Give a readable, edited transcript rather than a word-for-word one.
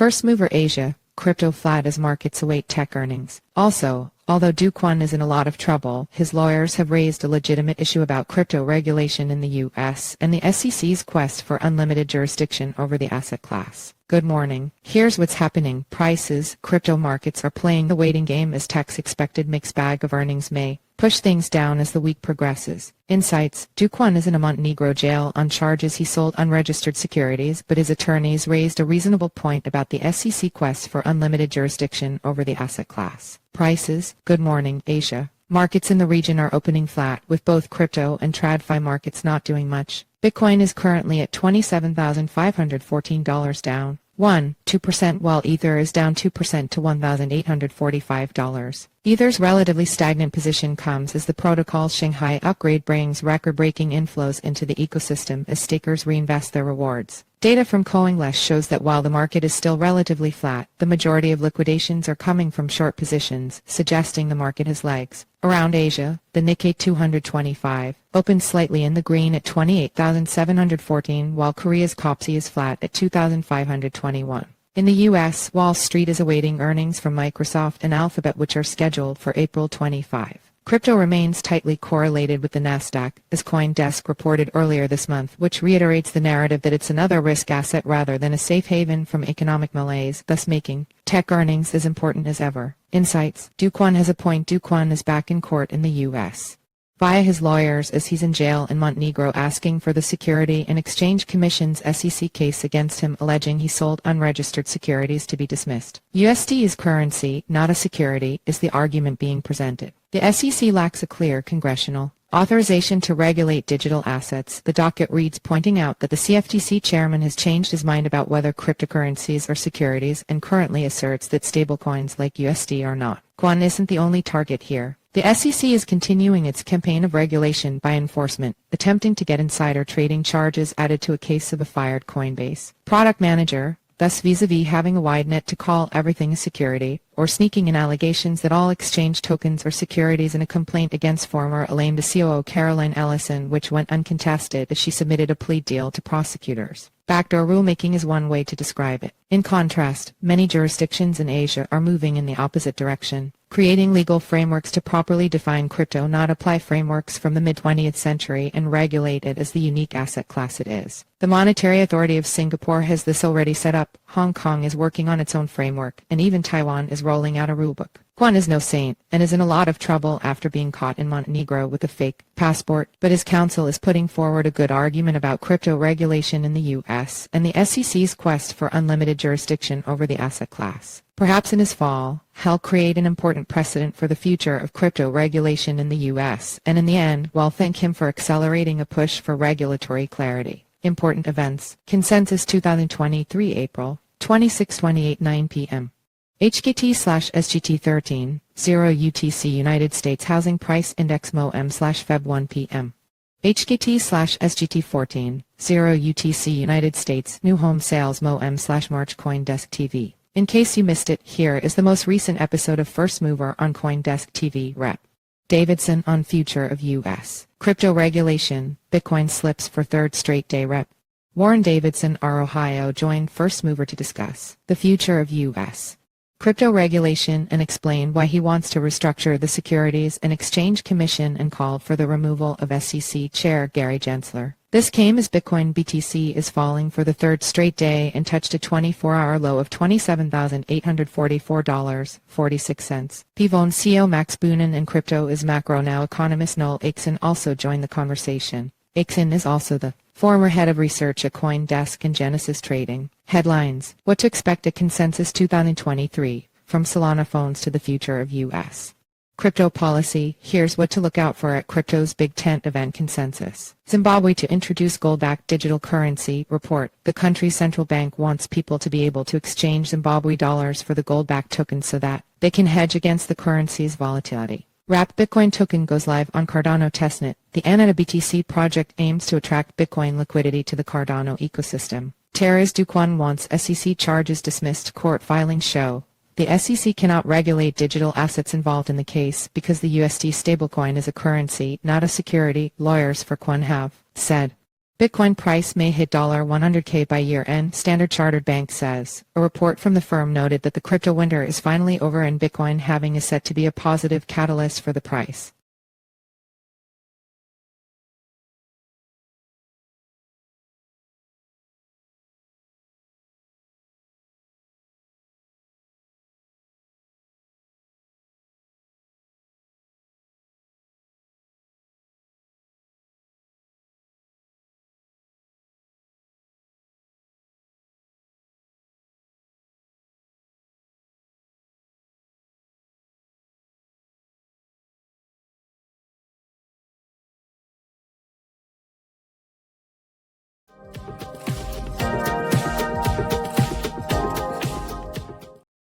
First mover Asia, crypto flat as markets await tech earnings. Also, although Do Kwon is in a lot of trouble, his lawyers have raised a legitimate issue about crypto regulation in the US and the SEC's quest for unlimited jurisdiction over the asset class. Good morning. Here's what's happening. Prices, crypto markets are playing the waiting game as tech's expected mixed bag of earnings may push things down as the week progresses. Insights: Do Kwon is in a Montenegro jail on charges he sold unregistered securities, but his attorneys raised a reasonable point about the SEC quest for unlimited jurisdiction over the asset class. Prices. Good morning, Asia. Markets in the region are opening flat, with both crypto and TradFi markets not doing much. Bitcoin is currently at $27,514 down 1.2%, while Ether is down 2% to $1,845. Ether's relatively stagnant position comes as the protocol's Shanghai upgrade brings record-breaking inflows into the ecosystem as stakers reinvest their rewards. Data from CoinList shows that while the market is still relatively flat, the majority of liquidations are coming from short positions, suggesting the market has legs. Around Asia, the Nikkei 225 opened slightly in the green at 28,714, while Korea's KOSPI is flat at 2,521. In the U.S., Wall Street is awaiting earnings from Microsoft and Alphabet, which are scheduled for April 25. Crypto remains tightly correlated with the Nasdaq, as CoinDesk reported earlier this month, which reiterates the narrative that it's another risk asset rather than a safe haven from economic malaise, thus making tech earnings as important as ever. Insights: Do Kwon has a point. Do Kwon is back in court in the U.S. via his lawyers as he's in jail in Montenegro asking for the Security and Exchange Commission's SEC case against him, alleging he sold unregistered securities to be dismissed. USD is currency, not a security, is the argument being presented. The SEC lacks a clear congressional authorization to regulate digital assets, the docket reads, pointing out that the CFTC chairman has changed his mind about whether cryptocurrencies are securities and currently asserts that stablecoins like USD are not. Kwon isn't the only target here. The SEC is continuing its campaign of regulation by enforcement, attempting to get insider trading charges added to a case of a fired Coinbase product manager, thus vis-a-vis having a wide net to call everything a security, or sneaking in allegations that all exchange tokens are securities in a complaint against former Lambda COO Caroline Ellison, which went uncontested as she submitted a plea deal to prosecutors. Backdoor rulemaking is one way to describe it. In contrast, many jurisdictions in Asia are moving in the opposite direction, creating legal frameworks to properly define crypto, not apply frameworks from the mid-20th century and regulate it as the unique asset class it is. The Monetary Authority of Singapore has this already set up, Hong Kong is working on its own framework, and even Taiwan is rolling out a rulebook. Kwon is no saint, and is in a lot of trouble after being caught in Montenegro with a fake passport, but his counsel is putting forward a good argument about crypto regulation in the U.S. and the SEC's quest for unlimited jurisdiction over the asset class. Perhaps in his fall, he'll create an important precedent for the future of crypto regulation in the U.S., and in the end, we'll thank him for accelerating a push for regulatory clarity. Important events. Consensus 2023 April 26-28 9 p.m. HKT/SGT 13, 0 UTC United States Housing Price Index MOM/Feb 1 p.m. HKT/SGT 14, 0 UTC United States New Home Sales MOM/March CoinDesk TV. In case you missed it, here is the most recent episode of First Mover on CoinDesk TV. Rep. Davidson on future of U.S. crypto regulation, Bitcoin slips for third straight day. Rep. Warren Davidson, R. Ohio, joined First Mover to discuss the future of U.S. crypto regulation and explain why he wants to restructure the Securities and Exchange Commission and called for the removal of SEC Chair Gary Gensler. This came as Bitcoin BTC is falling for the third straight day and touched a 24-hour low of $27,844.46. Pivon CEO Max Boonin and crypto is macro now economist Noel Aitken also joined the conversation. Aitken is also the former head of research at CoinDesk and Genesis Trading. Headlines: What to expect at Consensus 2023, from Solana phones to the future of U.S. crypto policy. Here's what to look out for at crypto's big tent event Consensus. Zimbabwe to introduce gold-backed digital currency. Report: The country's central bank wants people to be able to exchange Zimbabwe dollars for the gold-backed token so that they can hedge against the currency's volatility. Wrapped Bitcoin token goes live on Cardano testnet. The Anata BTC project aims to attract Bitcoin liquidity to the Cardano ecosystem. Terra's Do Kwon wants SEC charges dismissed. Court filings show the SEC cannot regulate digital assets involved in the case because the USD stablecoin is a currency, not a security, lawyers for Kwon have said. Bitcoin price may hit $100K by year-end, Standard Chartered Bank says. A report from the firm noted that the crypto winter is finally over and Bitcoin halving is set to be a positive catalyst for the price.